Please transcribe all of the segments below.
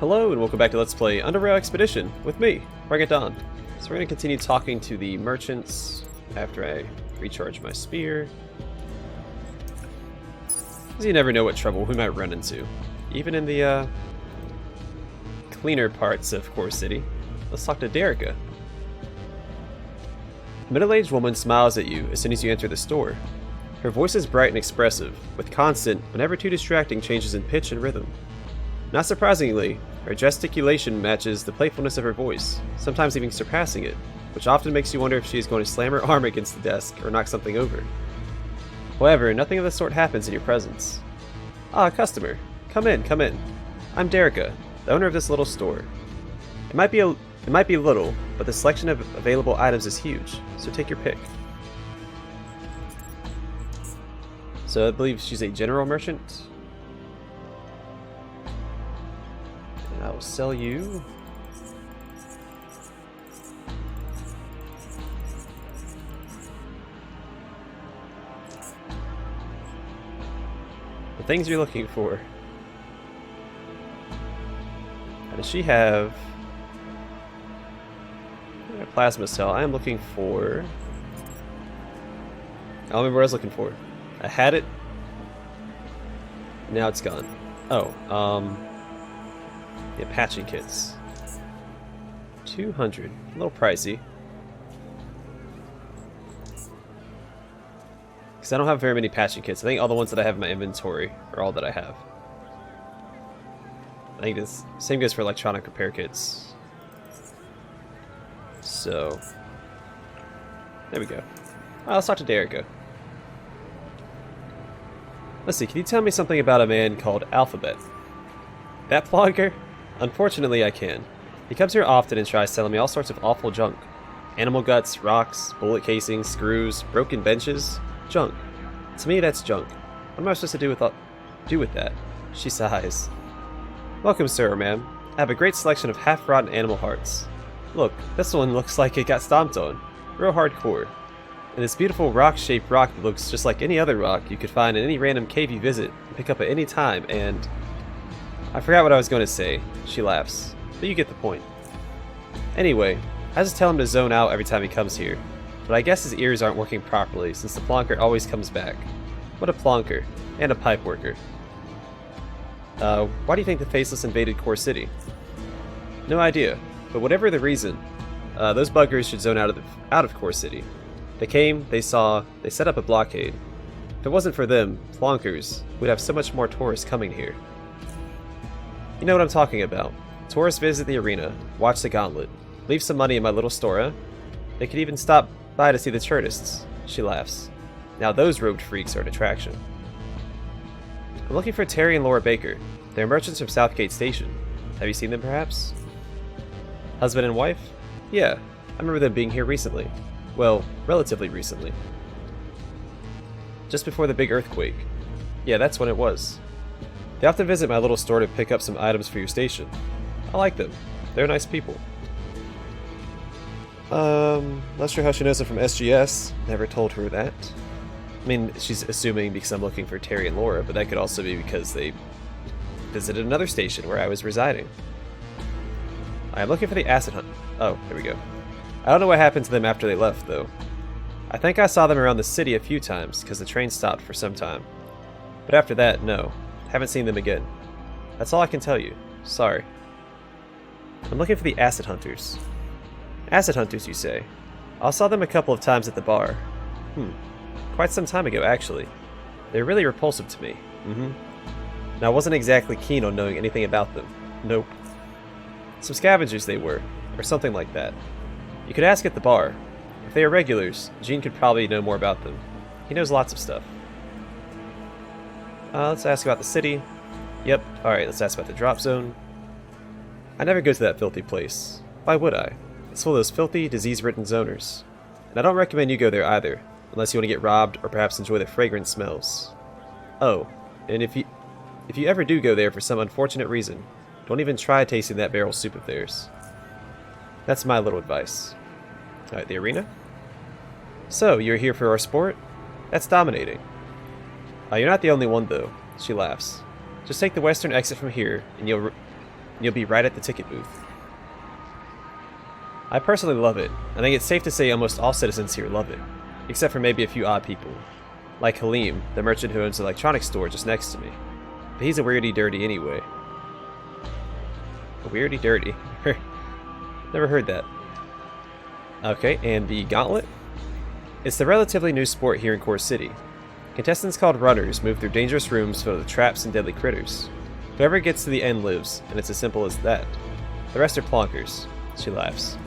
Hello and welcome back to Let's Play UnderRail Expedition with me, BringItDon. So we're going to continue talking to the merchants after I recharge my spear. Because you never know what trouble we might run into. Even in the cleaner parts of Core City. Let's talk to Derica. A middle-aged woman smiles at you as soon as you enter the store. Her voice is bright and expressive, with constant, but never too distracting changes in pitch and rhythm. Not surprisingly, her gesticulation matches the playfulness of her voice, sometimes even surpassing it, which often makes you wonder if she is going to slam her arm against the desk or knock something over. However, nothing of the sort happens in your presence. Ah, customer. Come in, come in. I'm Derica, the owner of this little store. It might be little, but the selection of available items is huge, so take your pick. So I believe she's a general merchant. And I will sell you the things you're looking for. How does she have a plasma cell? I am looking for... I don't remember what I was looking for. I had it. Now it's gone. Oh, yeah, patching kits. 200. A little pricey. Because I don't have very many patching kits. I think all the ones that I have in my inventory are all that I have. I think this same goes for electronic repair kits. So, there we go. Let's talk to Derica. Let's see, can you tell me something about a man called Alphabet? That plonker? Unfortunately, I can. He comes here often and tries selling me all sorts of awful junk. Animal guts, rocks, bullet casings, screws, broken benches. Junk. To me, that's junk. What am I supposed to do with that? She sighs. Welcome, sir or ma'am. I have a great selection of half-rotten animal hearts. Look, this one looks like it got stomped on. Real hardcore. And this beautiful rock-shaped rock that looks just like any other rock you could find in any random cave you visit and pick up at any time, and... I forgot what I was going to say. She laughs. But you get the point. Anyway, I just tell him to zone out every time he comes here. But I guess his ears aren't working properly since the plonker always comes back. What a plonker. And a pipe worker. Why do you think the Faceless invaded Core City? No idea. But whatever the reason, those buggers should zone out of Core City. They came, they saw, they set up a blockade. If it wasn't for them, plonkers, we'd have so much more tourists coming here. You know what I'm talking about. Tourists visit the arena, watch the gauntlet, leave some money in my little store. They could even stop by to see the Chertists. She laughs. Now those robed freaks are an attraction. I'm looking for Terry and Laura Baker. They're merchants from Southgate Station. Have you seen them perhaps? Husband and wife? Yeah, I remember them being here recently. Well, relatively recently. Just before the big earthquake. Yeah, that's when it was. They often visit my little store to pick up some items for your station. I like them. They're nice people. Not sure how she knows it from SGS. Never told her that. I mean, she's assuming because I'm looking for Terry and Laura, but that could also be because they visited another station where I was residing. I am looking for the acid hunt. Oh, there we go. I don't know what happened to them after they left, though. I think I saw them around the city a few times, because the train stopped for some time. But after that, no. Haven't seen them again. That's all I can tell you. Sorry. I'm looking for the acid hunters. Acid hunters, you say? I saw them a couple of times at the bar. Quite some time ago, actually. They're really repulsive to me. And I wasn't exactly keen on knowing anything about them. Nope. Some scavengers they were, or something like that. You could ask at the bar. If they are regulars, Gene could probably know more about them. He knows lots of stuff. Let's ask about the city. Yep, alright, let's ask about the drop zone. I never go to that filthy place. Why would I? It's full of those filthy, disease-ridden zoners. And I don't recommend you go there either, unless you want to get robbed or perhaps enjoy the fragrant smells. Oh, and if you ever do go there for some unfortunate reason, don't even try tasting that barrel soup of theirs. That's my little advice. Alright, the arena? So, you're here for our sport? That's dominating. You're not the only one, though. She laughs. Just take the western exit from here, and you'll and you'll be right at the ticket booth. I personally love it. I think it's safe to say almost all citizens here love it, except for maybe a few odd people, like Halim, the merchant who owns the electronics store just next to me. But he's a weirdy-dirty anyway. A weirdy-dirty. Never heard that. Okay, and the gauntlet? It's the relatively new sport here in Core City. Contestants called runners move through dangerous rooms filled with traps and deadly critters. Whoever gets to the end lives, and it's as simple as that. The rest are plonkers. She laughs.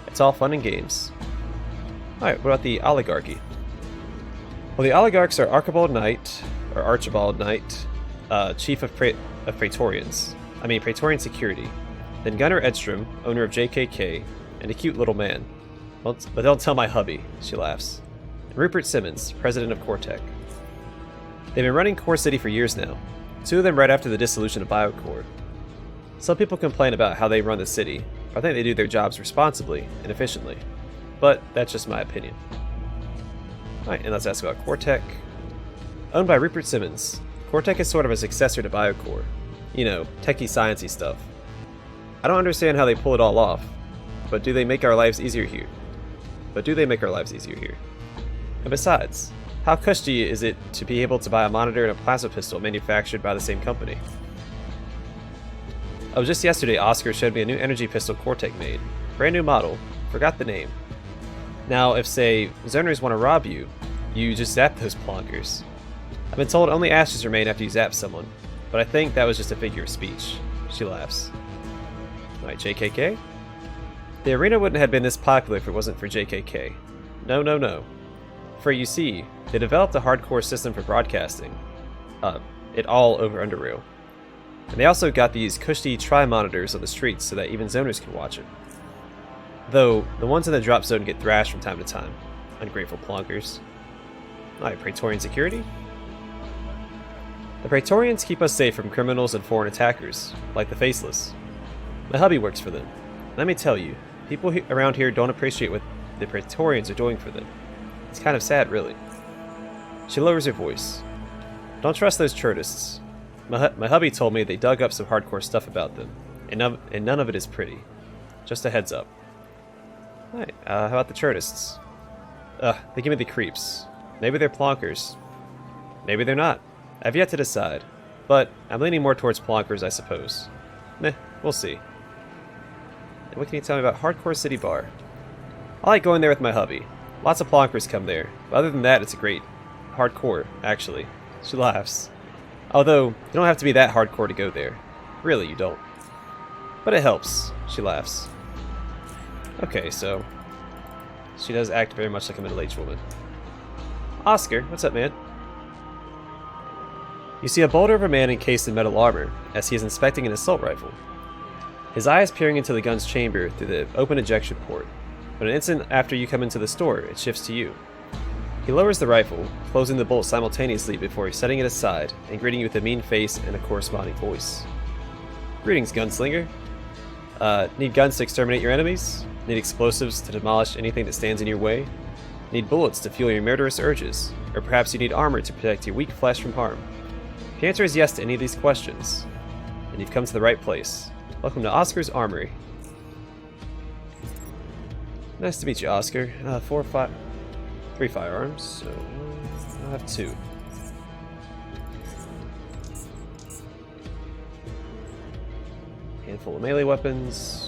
It's all fun and games. Alright, what about the oligarchy? Well, the oligarchs are Archibald Knight, or Archibald Knight, chief of Praetorians. Praetorian Security. Then Gunnar Edstrom, owner of JKK, and a cute little man. Well, but don't tell my hubby, she laughs. And Rupert Simmons, president of CoreTech. They've been running Core City for years now. 2 of them right after the dissolution of BioCore. Some people complain about how they run the city, but I think they do their jobs responsibly and efficiently. But that's just my opinion. Alright, and let's ask about CoreTech. Owned by Rupert Simmons, CoreTech is sort of a successor to BioCore. You know, techie sciencey stuff. I don't understand how they pull it all off, but do they make our lives easier here? And besides, how cushy is it to be able to buy a monitor and a plasma pistol manufactured by the same company? Oh, just yesterday Oscar showed me a new energy pistol CoreTech made. Brand new model. Forgot the name. Now, if, say, zoners want to rob you, you just zap those plonkers. I've been told only ashes remain after you zap someone, but I think that was just a figure of speech. She laughs. Alright, JKK? The arena wouldn't have been this popular if it wasn't for JKK. No. For you see, they developed a hardcore system for broadcasting. It all over UnderRail. And they also got these cushy tri-monitors on the streets so that even zoners can watch it. Though, the ones in the drop zone get thrashed from time to time. Ungrateful plonkers. Alright, Praetorian Security? The Praetorians keep us safe from criminals and foreign attackers, like the Faceless. My hubby works for them. Let me tell you, people around here don't appreciate what the Praetorians are doing for them. It's kind of sad, really. She lowers her voice. Don't trust those Chertists. My hubby told me they dug up some hardcore stuff about them, and none of it is pretty. Just a heads up. Alright, how about the Chertists? They give me the creeps. Maybe they're plonkers. Maybe they're not. I've yet to decide. But I'm leaning more towards plonkers, I suppose. Meh, we'll see. And what can you tell me about Hardcore City Bar? I like going there with my hubby. Lots of plonkers come there. But other than that, it's a great hardcore, actually. She laughs. Although, you don't have to be that hardcore to go there. Really, you don't. But it helps. She laughs. Okay, so she does act very much like a middle-aged woman. Oscar, what's up, man? You see a boulder of a man encased in metal armor as he is inspecting an assault rifle. His eye is peering into the gun's chamber through the open ejection port, but an instant after you come into the store, it shifts to you. He lowers the rifle, closing the bolt simultaneously before setting it aside and greeting you with a mean face and a corresponding voice. Greetings, gunslinger. Need guns to exterminate your enemies? Need explosives to demolish anything that stands in your way? Need bullets to fuel your murderous urges? Or perhaps you need armor to protect your weak flesh from harm? If the answer is yes to any of these questions, then you've come to the right place. Welcome to Oscar's Armory. Nice to meet you, Oscar. 3 firearms, so I'll have 2. Handful of melee weapons.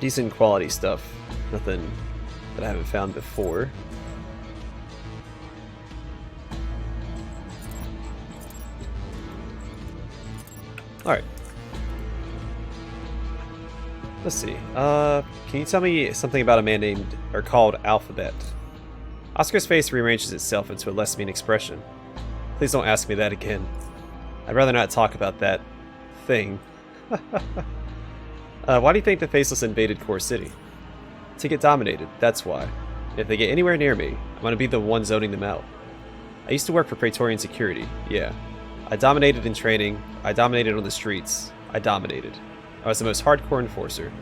Decent quality stuff. Nothing that I haven't found before. Alright. Let's see. Can you tell me something about a man named, or called Alphabet? Oscar's face rearranges itself into a less mean expression. Please don't ask me that again. I'd rather not talk about that thing. Why do you think the Faceless invaded Core City? To get dominated, that's why. If they get anywhere near me, I'm gonna be the one zoning them out. I used to work for Praetorian security, yeah. I dominated in training, I dominated on the streets, I dominated. I was the most hardcore enforcer.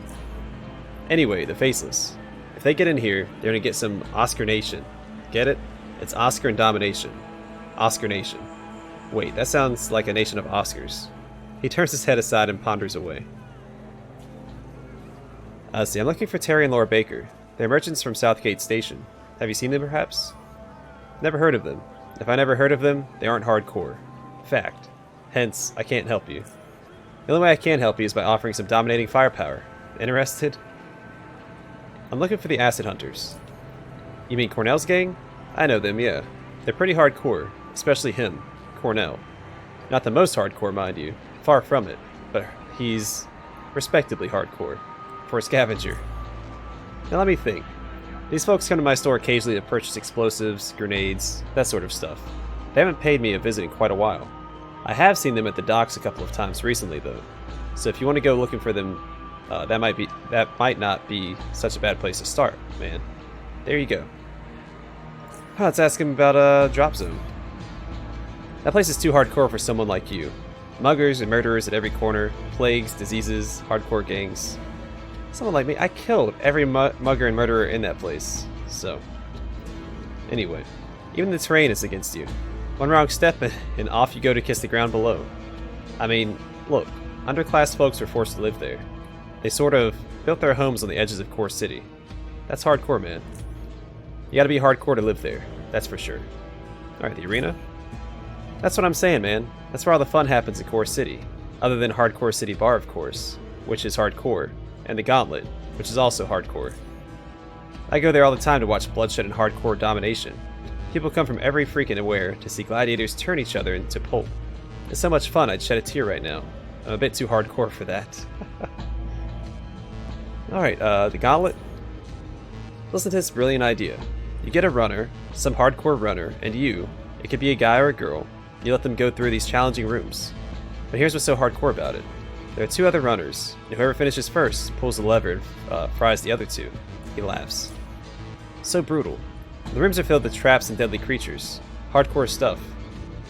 Anyway, the Faceless. If they get in here, they're gonna get some Oscar Nation. Get it? It's Oscar and domination. Oscar Nation. Wait, that sounds like a nation of Oscars. He turns his head aside and ponders away. See, I'm looking for Terry and Laura Baker. They're merchants from Southgate Station. Have you seen them, perhaps? Never heard of them. If I never heard of them, they aren't hardcore. Fact. Hence, I can't help you. The only way I can help you is by offering some dominating firepower. Interested? I'm looking for the Acid Hunters. You mean Cornell's gang? I know them, yeah. They're pretty hardcore, especially him, Cornell. Not the most hardcore, mind you. Far from it. But he's respectably hardcore. For a scavenger. Now let me think. These folks come to my store occasionally to purchase explosives, grenades, that sort of stuff. They haven't paid me a visit in quite a while. I have seen them at the docks a couple of times recently, though. So if you want to go looking for them, that might not be such a bad place to start, man. There you go. Let's ask him about Drop Zone. That place is too hardcore for someone like you. Muggers and murderers at every corner, plagues, diseases, hardcore gangs. Someone like me, I killed every mugger and murderer in that place. So, anyway, even the terrain is against you. One wrong step and off you go to kiss the ground below. I mean, look, underclass folks were forced to live there. They sort of built their homes on the edges of Core City. That's hardcore, man. You gotta be hardcore to live there, that's for sure. Alright, the arena? That's what I'm saying, man. That's where all the fun happens in Core City. Other than Hardcore City Bar, of course, which is hardcore. And the Gauntlet, which is also hardcore. I go there all the time to watch bloodshed and hardcore domination. People come from every freaking nowhere to see gladiators turn each other into pulp. It's so much fun I'd shed a tear right now. I'm a bit too hardcore for that. Alright, the Gauntlet? Listen to this brilliant idea. You get a runner, some hardcore runner, and you, it could be a guy or a girl, you let them go through these challenging rooms. But here's what's so hardcore about it. There are two other runners, and whoever finishes first pulls the lever and fries the other two. He laughs. So brutal. The rooms are filled with traps and deadly creatures. Hardcore stuff.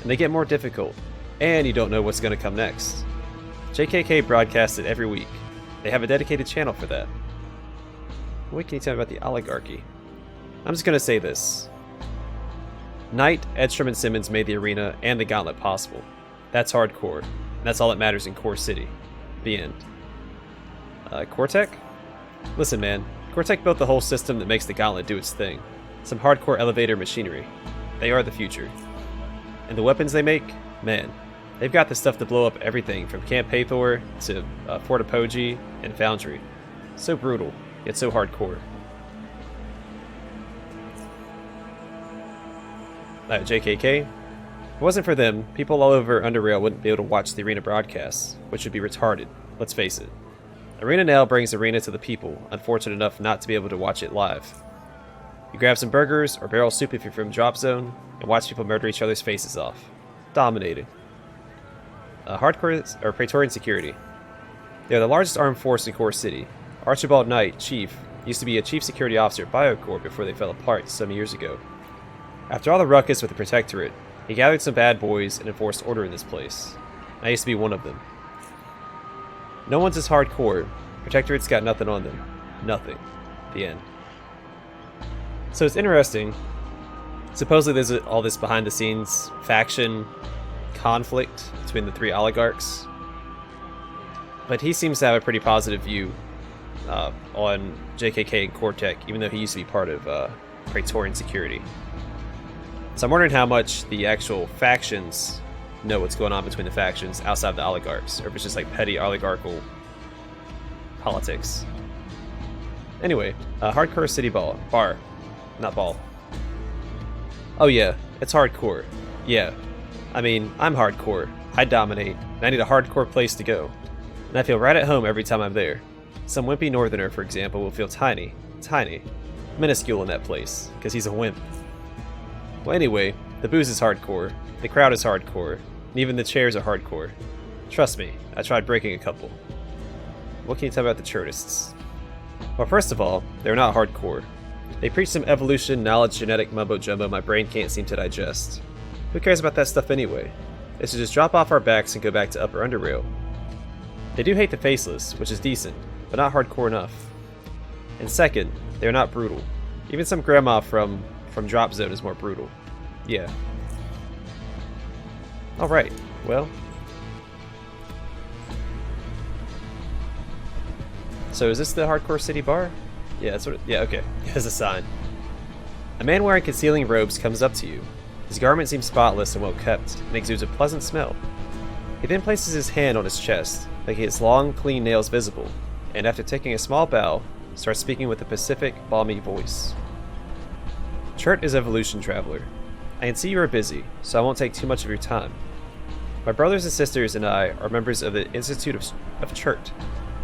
And they get more difficult. And you don't know what's going to come next. JKK broadcasts it every week. They have a dedicated channel for that. What can you tell me about the oligarchy? I'm just going to say this. Knight, Edstrom, and Simmons made the arena and the Gauntlet possible. That's hardcore. And that's all that matters in Core City. The end. Cortec? Listen, man. Cortec built the whole system that makes the Gauntlet do its thing. Some hardcore elevator machinery. They are the future. And the weapons they make? Man. They've got the stuff to blow up everything from Camp Hathor to Fort Apogee and Foundry. So brutal, yet so hardcore. JKK? If it wasn't for them, people all over UnderRail wouldn't be able to watch the arena broadcasts, which would be retarded, let's face it. Arena Now brings arena to the people, unfortunate enough not to be able to watch it live. You grab some burgers, or barrel soup if you're from Drop Zone, and watch people murder each other's faces off. Dominating. Hardcore, or Praetorian security. They are the largest armed force in Core City. Archibald Knight, Chief, used to be a chief security officer at Biocorp before they fell apart some years ago. After all the ruckus with the Protectorate, he gathered some bad boys and enforced order in this place. I used to be one of them. No one's as hardcore. Protectorate's got nothing on them. Nothing. The end. So it's interesting. Supposedly there's all this behind-the-scenes faction conflict between the three oligarchs. But he seems to have a pretty positive view on JKK and Cortec, even though he used to be part of Praetorian security. So I'm wondering how much the actual factions know what's going on between the factions outside the oligarchs, or if it's just like petty oligarchical politics. Anyway, Hardcore City Bar. Not ball. Oh yeah, it's hardcore. Yeah. I mean, I'm hardcore. I dominate, and I need a hardcore place to go. And I feel right at home every time I'm there. Some wimpy northerner, for example, will feel tiny, minuscule in that place, because he's a wimp. Well, anyway, the booze is hardcore, the crowd is hardcore, and even the chairs are hardcore. Trust me, I tried breaking a couple. What can you tell me about the Chertists? Well, first of all, they're not hardcore. They preach some evolution, knowledge, genetic mumbo-jumbo my brain can't seem to digest. Who cares about that stuff anyway? They should just drop off our backs and go back to upper UnderRail. They do hate the faceless, which is decent, but not hardcore enough. And second, they're not brutal. Even some grandma from Drop Zone is more brutal. Yeah. Alright, well. So is this the Hardcore City bar? Yeah, that's what yeah, okay. There's a sign. A man wearing concealing robes comes up to you. His garment seems spotless and well kept, and exudes a pleasant smell. He then places his hand on his chest, making its long, clean nails visible, and after taking a small bow, starts speaking with a pacific, balmy voice. Chert is Evolution Traveler. I can see you are busy, so I won't take too much of your time. My brothers and sisters and I are members of the Institute of Chert,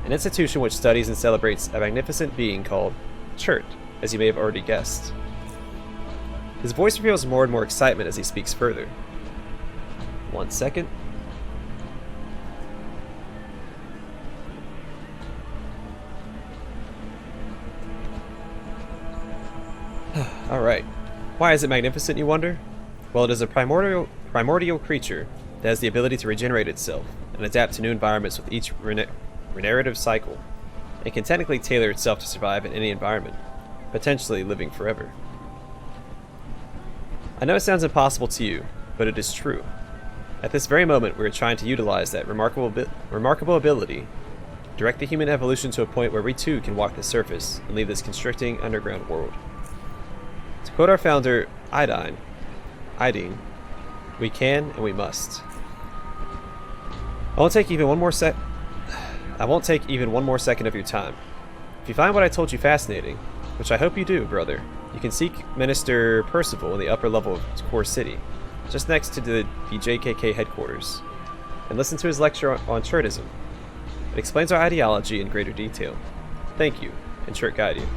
an institution which studies and celebrates a magnificent being called Chert, as you may have already guessed. His voice reveals more and more excitement as he speaks further. 1 second. Alright. Why is it magnificent, you wonder? Well, it is a primordial creature that has the ability to regenerate itself and adapt to new environments with each regenerative cycle, and can technically tailor itself to survive in any environment, potentially living forever. I know it sounds impossible to you, but it is true. At this very moment, we are trying to utilize that remarkable ability, direct the human evolution to a point where we too can walk the surface and leave this constricting underground world. To quote our founder, Idine, we can and we must. I won't take even one more second of your time. If you find what I told you fascinating, which I hope you do, brother, you can seek Minister Percival in the upper level of Core City, just next to the JKK headquarters, and listen to his lecture on Chertism. It explains our ideology in greater detail. Thank you, and Chert guide you.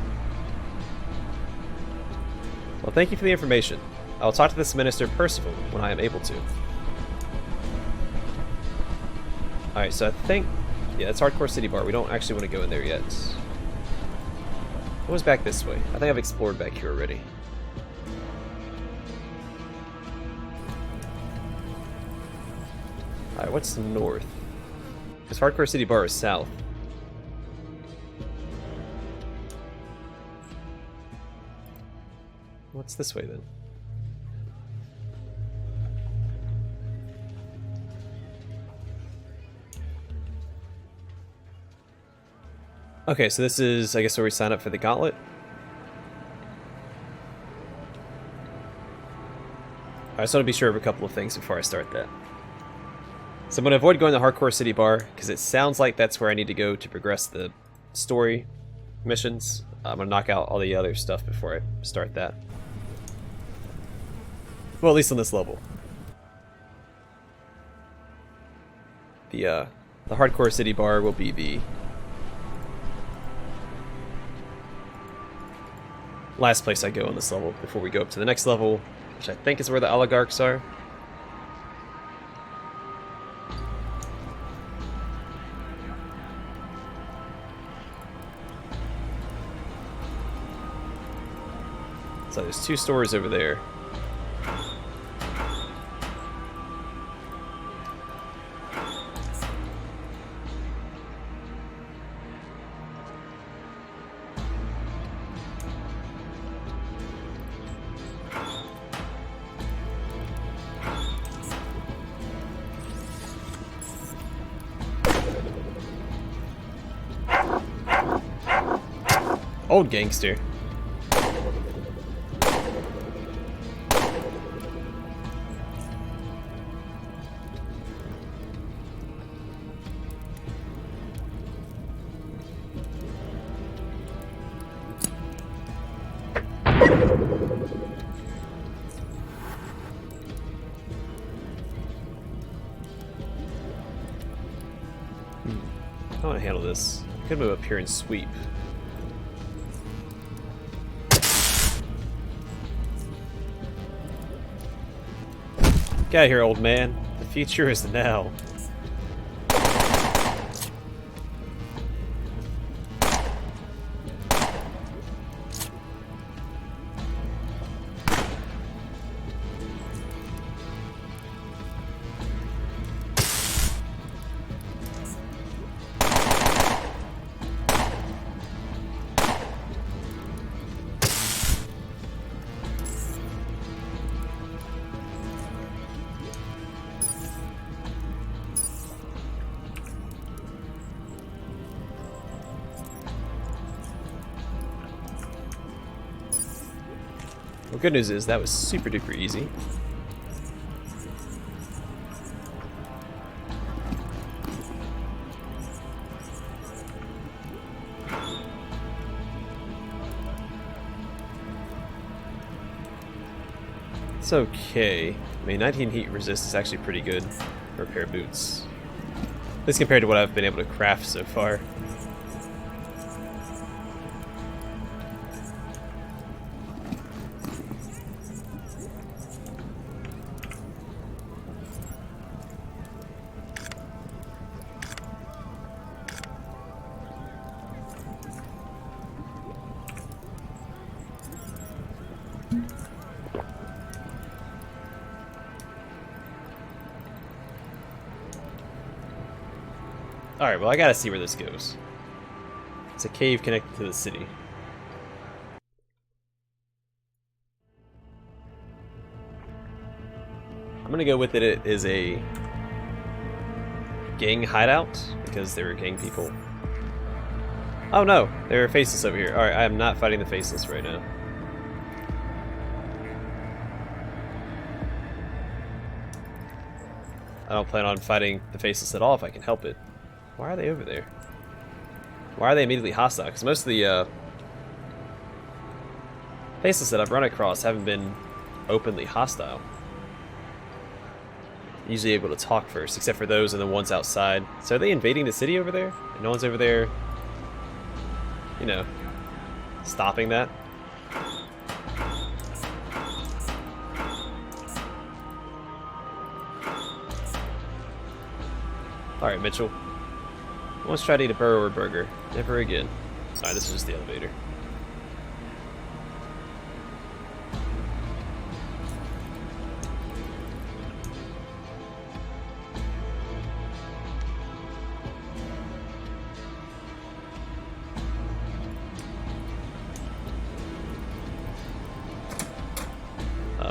Well, thank you for the information. I will talk to this Minister Percival when I am able to. Alright, so I think... yeah, that's Hardcore City Bar. We don't actually want to go in there yet. What was back this way? I think I've explored back here already. Alright, what's north? Because Hardcore City Bar is south. What's this way then? Okay, so this is, I guess, where we sign up for the gauntlet. I just want to be sure of a couple of things before I start that. So I'm going to avoid going to Hardcore City Bar, because it sounds like that's where I need to go to progress the story missions. I'm going to knock out all the other stuff before I start that. Well, at least on this level. The Hardcore City Bar will be the last place I go on this level before we go up to the next level, which I think is where the oligarchs are. So there's 2 stores over there. Old gangster. I want to handle this. I could move up here and sweep. Get out of here, old man. The future is now. Well, good news is that was super duper easy. It's okay. I mean, 19 heat resist is actually pretty good for a pair of boots. At least compared to what I've been able to craft so far. Alright, well I gotta see where this goes. It's a cave connected to the city. I'm gonna go with it as a gang hideout, because they were gang people. Oh no, there are faceless over here. Alright, I am not fighting the faceless right now. I don't plan on fighting the faceless at all if I can help it. Why are they over there? Why are they immediately hostile? Because most of the faceless that I've run across haven't been openly hostile. Usually able to talk first, except for those and the ones outside. So are they invading the city over there? And no one's over there, you know, stopping that? Alright, Mitchell. Once tried to eat a burrower burger. Never again. Alright, this is just the elevator.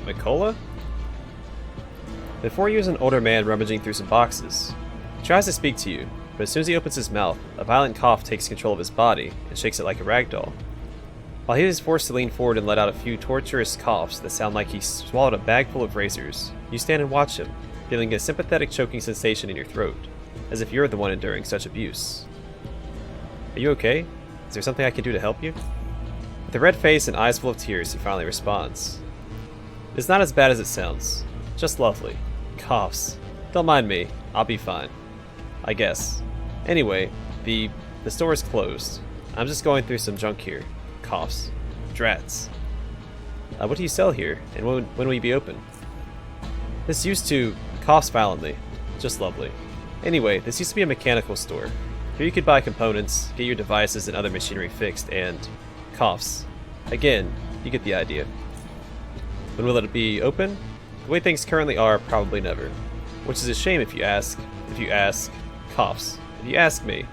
Mikola? Before you is an older man rummaging through some boxes. He tries to speak to you, but as soon as he opens his mouth, a violent cough takes control of his body and shakes it like a rag doll. While he is forced to lean forward and let out a few torturous coughs that sound like he swallowed a bag full of razors, you stand and watch him, feeling a sympathetic choking sensation in your throat, as if you're the one enduring such abuse. Are you okay? Is there something I can do to help you? With a red face and eyes full of tears, he finally responds. It's not as bad as it sounds. Just lovely. Coughs. Don't mind me. I'll be fine. I guess. Anyway, the store is closed. I'm just going through some junk here. Coughs. Drats. What do you sell here? And when will you be open? This used to... coughs violently. Just lovely. Anyway, this used to be a mechanical store. Here you could buy components, get your devices and other machinery fixed, and... coughs. Again, you get the idea. When will it be open? The way things currently are, probably never. Which is a shame if you ask. If you ask... coughs. If you ask me.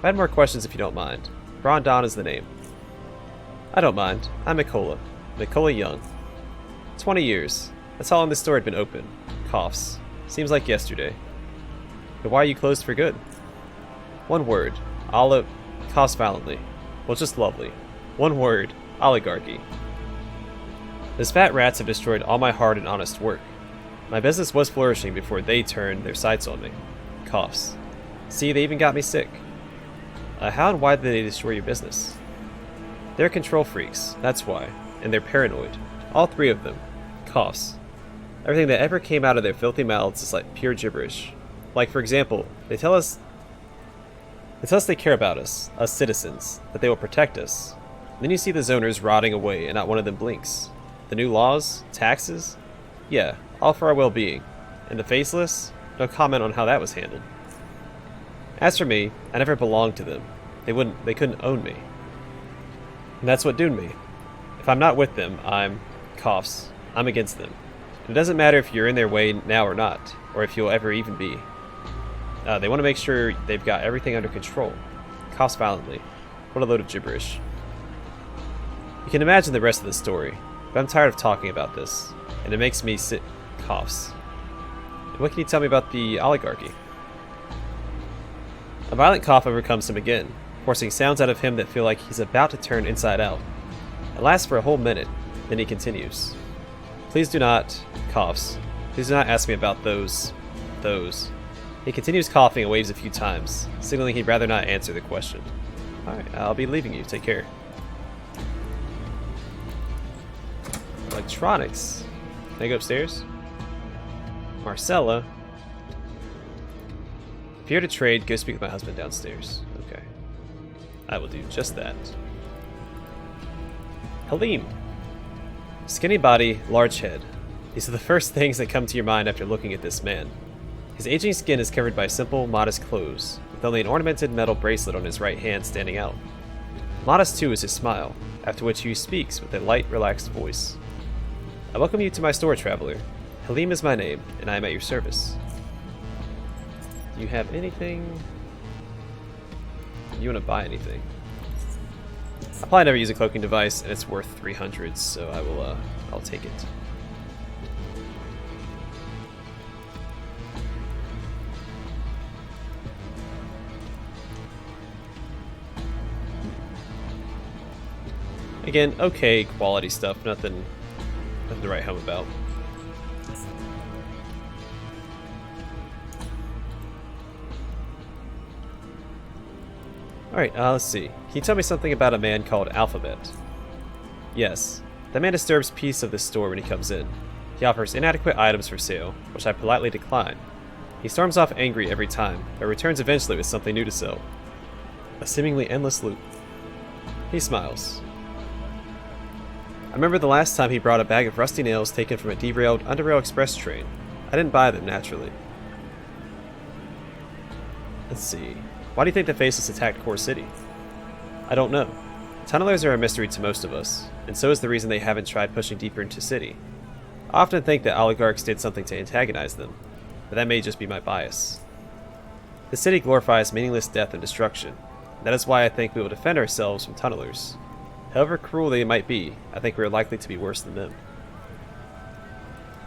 I had more questions if you don't mind. BringItDon is the name. I don't mind. I'm Mikola. Mikola Young. 20 years. That's how long this store had been open. Coughs. Seems like yesterday. But why are you closed for good? One word. Coughs violently. Well, just lovely. One word. Oligarchy. Those fat rats have destroyed all my hard and honest work. My business was flourishing before they turned their sights on me. Coughs. See, they even got me sick. How and why did they destroy your business? They're control freaks, that's why. And they're paranoid. All three of them. Coughs. Everything that ever came out of their filthy mouths is like pure gibberish. Like, for example, they tell us they care about us citizens, that they will protect us. Then you see the zoners rotting away and not one of them blinks. The new laws? Taxes? Yeah, all for our well-being. And the faceless? No comment on how that was handled. As for me, I never belonged to them. They couldn't own me. And that's what doomed me. If I'm not with them, I'm against them. And it doesn't matter if you're in their way now or not, or if you'll ever even be. They want to make sure they've got everything under control. Coughs violently. What a load of gibberish. You can imagine the rest of the story, but I'm tired of talking about this, and it makes me sick. Coughs. And what can you tell me about the oligarchy? A violent cough overcomes him again, forcing sounds out of him that feel like he's about to turn inside out. It lasts for a whole minute, Then he continues. Please do not, coughs. Please do not ask me about those. He continues coughing and waves a few times, signaling he'd rather not answer the question. Alright, I'll be leaving you. Take care. Electronics. Can I go upstairs? Marcella. If you're to trade, go speak with my husband downstairs. Okay. I will do just that. Halim. Skinny body, large head. These are the first things that come to your mind after looking at this man. His aging skin is covered by simple, modest clothes, with only an ornamented metal bracelet on his right hand standing out. Modest too is his smile, after which he speaks with a light, relaxed voice. I welcome you to my store, traveler. Halim is my name, and I am at your service. Do you have anything? You want to buy anything? I'll probably never use a cloaking device, and it's worth 300, so I'll take it. Again, okay quality stuff, nothing to write home about. Alright, let's see. Can you tell me something about a man called Alphabet? Yes. That man disturbs peace of the store when he comes in. He offers inadequate items for sale, which I politely decline. He storms off angry every time, but returns eventually with something new to sell. A seemingly endless loop. He smiles. I remember the last time he brought a bag of rusty nails taken from a derailed UnderRail express train. I didn't buy them, naturally. Let's see. Why do you think the Faceless attacked Core City? I don't know. Tunnelers are a mystery to most of us, and so is the reason they haven't tried pushing deeper into city. I often think that oligarchs did something to antagonize them, but that may just be my bias. The city glorifies meaningless death and destruction. That is why I think we will defend ourselves from tunnelers. However cruel they might be, I think we are likely to be worse than them.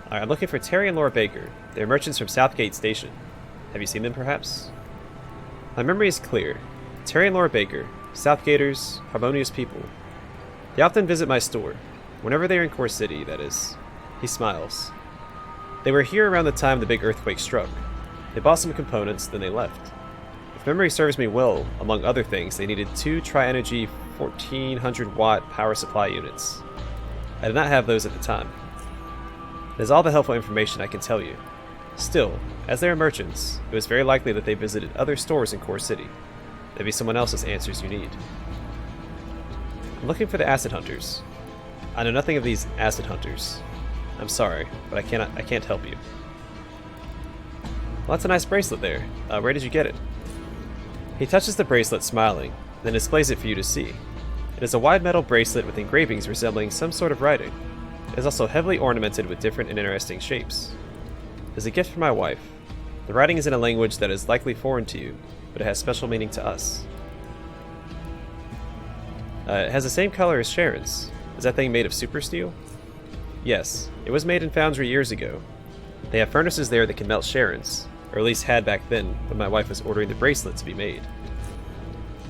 Alright, I'm looking for Terry and Laura Baker. They're merchants from Southgate Station. Have you seen them, perhaps? My memory is clear. Terry and Laura Baker, Southgaters, harmonious people. They often visit my store. Whenever they are in Core City, that is. He smiles. They were here around the time the big earthquake struck. They bought some components, then they left. If memory serves me well, among other things, they needed 2 Tri-Energy 1400 watt power supply units. I did not have those at the time. That is all the helpful information I can tell you. Still, as they are merchants, it was very likely that they visited other stores in Core City. There'd be someone else's answers you need. I'm looking for the acid hunters. I know nothing of these acid hunters. I'm sorry, but I can't help you. Well, that's a nice bracelet there. Where did you get it? He touches the bracelet, smiling, then displays it for you to see. It is a wide metal bracelet with engravings resembling some sort of writing. It is also heavily ornamented with different and interesting shapes. It is a gift for my wife. The writing is in a language that is likely foreign to you, but it has special meaning to us. It has the same color as Sharon's. Is that thing made of super steel? Yes, it was made in Foundry years ago. They have furnaces there that can melt Sharon's, or at least had back then when my wife was ordering the bracelet to be made.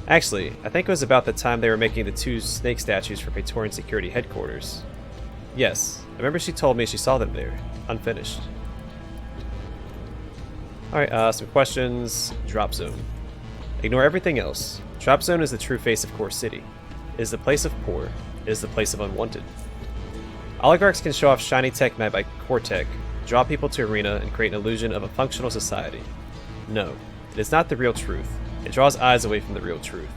Actually, I think it was about the time they were making the 2 snake statues for Praetorian Security Headquarters. Yes, I remember she told me she saw them there, unfinished. Alright, some questions. Drop Zone. Ignore everything else. Drop Zone is the true face of Core City. It is the place of poor. It is the place of unwanted. Oligarchs can show off shiny tech made by Core Tech, draw people to arena, and create an illusion of a functional society. No, it is not the real truth. It draws eyes away from the real truth.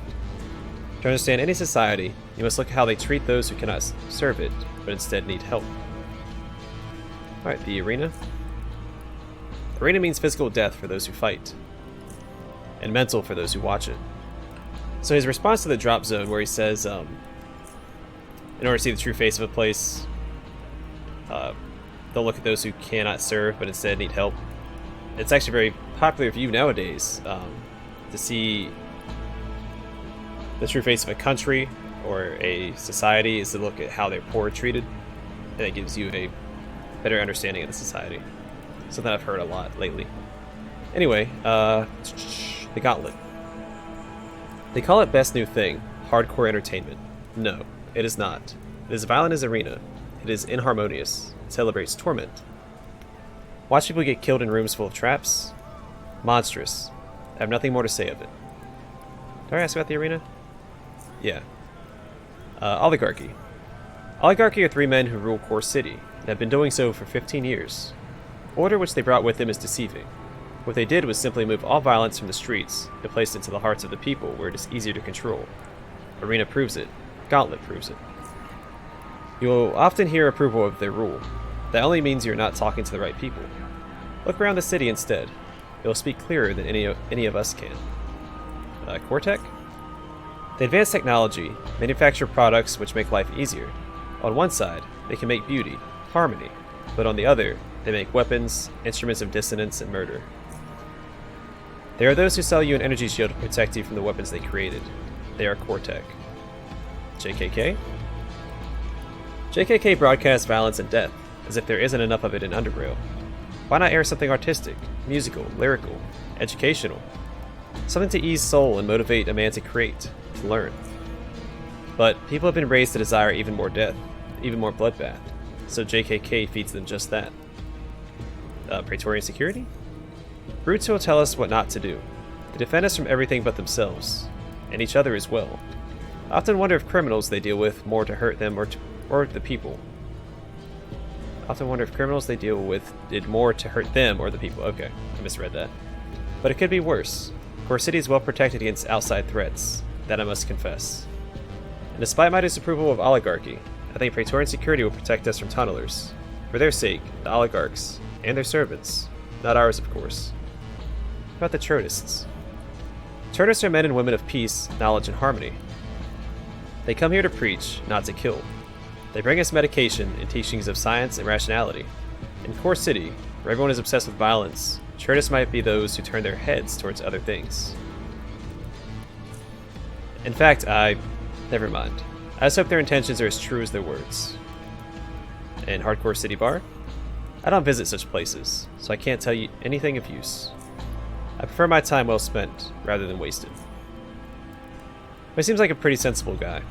To understand any society, you must look at how they treat those who cannot serve it, but instead need help. Alright, the arena. Arena means physical death for those who fight, and mental for those who watch it. So his response to the drop zone, where he says, in order to see the true face of a place, they'll look at those who cannot serve but instead need help. It's actually a very popular view nowadays, to see the true face of a country or a society is to look at how their poor are treated, and it gives you a better understanding of the society. Something I've heard a lot lately. Anyway, the Gauntlet. They call it best new thing, hardcore entertainment. No, it is not. It is violent as arena. It is inharmonious. It celebrates torment. Watch people get killed in rooms full of traps. Monstrous. I have nothing more to say of it. Did I ask about the arena? Yeah. Oligarchy. Oligarchy are 3 men who rule Core City, and have been doing so for 15 years. Order which they brought with them is deceiving. What they did was simply move all violence from the streets and place it into the hearts of the people where it is easier to control. Arena proves it. Gauntlet proves it. You will often hear approval of their rule. That only means you're not talking to the right people. Look around the city instead. It will speak clearer than any of us can. Core Tech? They advance technology, manufacture products which make life easier. On one side, they can make beauty, harmony, but on the other, they make weapons, instruments of dissonance, and murder. There are those who sell you an energy shield to protect you from the weapons they created. They are Core Tech. JKK? JKK broadcasts violence and death, as if there isn't enough of it in UnderRail. Why not air something artistic, musical, lyrical, educational? Something to ease soul and motivate a man to create, to learn. But people have been raised to desire even more death, even more bloodbath, so JKK feeds them just that. Praetorian security? Brutes will tell us what not to do. They defend us from everything but themselves, and each other as well. I often wonder if criminals they deal with more to hurt them or the people. I often wonder if criminals they deal with did more to hurt them or the people. Okay, I misread that. But it could be worse. Core City is well protected against outside threats, that I must confess. And despite my disapproval of oligarchy, I think Praetorian security will protect us from tunnelers. For their sake, the oligarchs, and their servants. Not ours, of course. What about the Chertists? Chertists are men and women of peace, knowledge, and harmony. They come here to preach, not to kill. They bring us medication and teachings of science and rationality. In Core City, where everyone is obsessed with violence, Chertists might be those who turn their heads towards other things. In fact, never mind. I just hope their intentions are as true as their words. And Hardcore City Bar? I don't visit such places, so I can't tell you anything of use. I prefer my time well spent, rather than wasted. But he seems like a pretty sensible guy.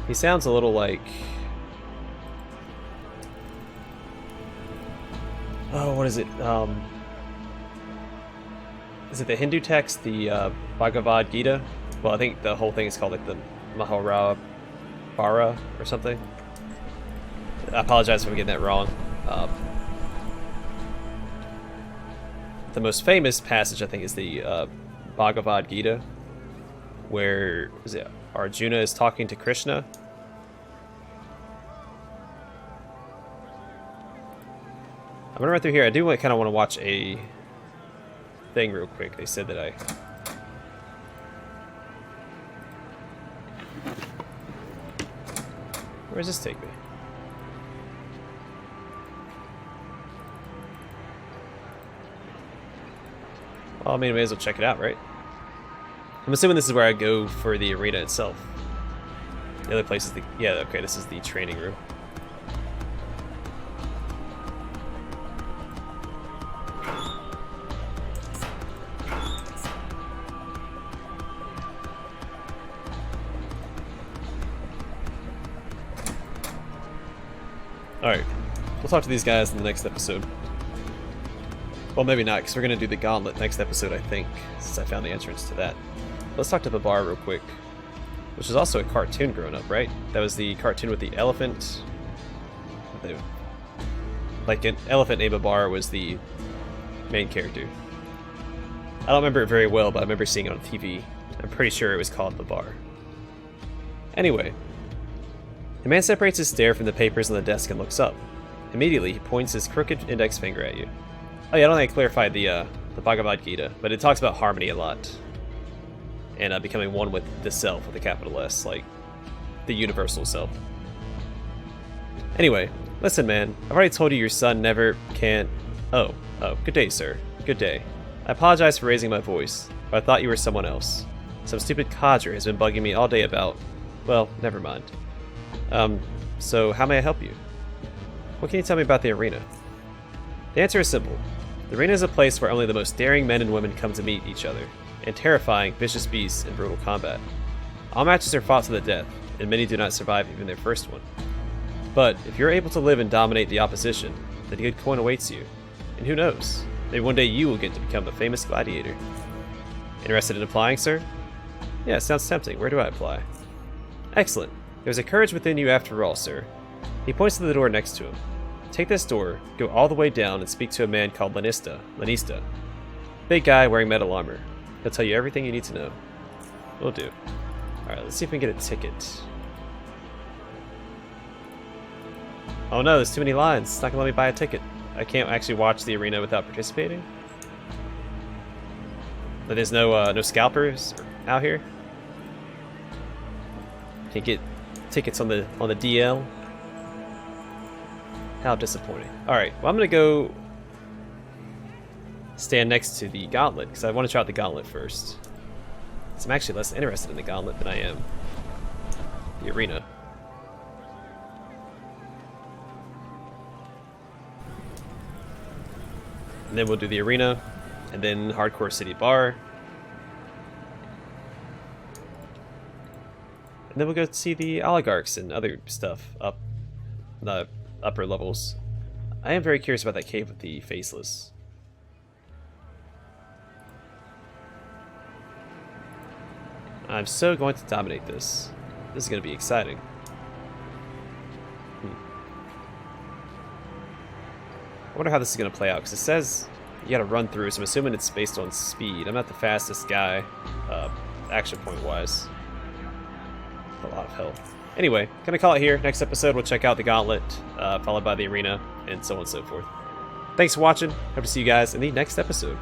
He sounds a little like... Oh, what is it? Is it the Hindu text, the Bhagavad Gita? Well, I think the whole thing is called like the Mahabharata or something. I apologize if I'm getting that wrong. The most famous passage, I think, is the Bhagavad Gita, where Arjuna is talking to Krishna. I'm gonna run through here. I do kind of want to watch a thing real quick. They said that Where does this take me? Well, I mean, I may as well check it out, right? I'm assuming this is where I go for the arena itself. The other place is the... Yeah, okay, this is the training room. Alright, we'll talk to these guys in the next episode. Well, maybe not, because we're going to do the gauntlet next episode, I think, since I found the entrance to that. Let's talk to the bar real quick, which is also a cartoon growing up, right? That was the cartoon with the elephant. Like, an elephant named Babar was the main character. I don't remember it very well, but I remember seeing it on TV. I'm pretty sure it was called Babar. Anyway, the man separates his stare from the papers on the desk and looks up. Immediately, he points his crooked index finger at you. Oh yeah, I don't think I clarified the Bhagavad Gita, but it talks about harmony a lot. And becoming one with the self, with a capital S, like the universal self. Anyway, listen man, I've already told you your son never can... Oh, good day sir, good day. I apologize for raising my voice, but I thought you were someone else. Some stupid codger has been bugging me all day about... Well, never mind. So how may I help you? What can you tell me about the arena? The answer is simple. The arena is a place where only the most daring men and women come to meet each other, and terrifying, vicious beasts in brutal combat. All matches are fought to the death, and many do not survive even their first one. But if you're able to live and dominate the opposition, then good coin awaits you. And who knows, maybe one day you will get to become a famous gladiator. Interested in applying, sir? Yeah, sounds tempting. Where do I apply? Excellent. There's a courage within you after all, sir. He points to the door next to him. Take this door, go all the way down, and speak to a man called Lanista. Big guy wearing metal armor. He'll tell you everything you need to know. Will do. Alright, let's see if we can get a ticket. Oh no, there's too many lines. It's not gonna let me buy a ticket. I can't actually watch the arena without participating. But there's no scalpers out here. Can't get tickets on the DL. How disappointing. Alright, well I'm gonna go stand next to the gauntlet, because I want to try out the gauntlet first. So I'm actually less interested in the gauntlet than I am the arena. And then we'll do the arena, and then Hardcore City Bar. And then we'll go see the oligarchs and other stuff up the upper levels. I am very curious about that cave with the faceless. I'm so going to dominate this. This is going to be exciting. I wonder how this is going to play out, because it says you got to run through, so I'm assuming it's based on speed. I'm not the fastest guy, action point wise. A lot of health. Anyway, gonna call it here. Next episode, we'll check out the gauntlet, followed by the arena, and so on and so forth. Thanks for watching. Hope to see you guys in the next episode.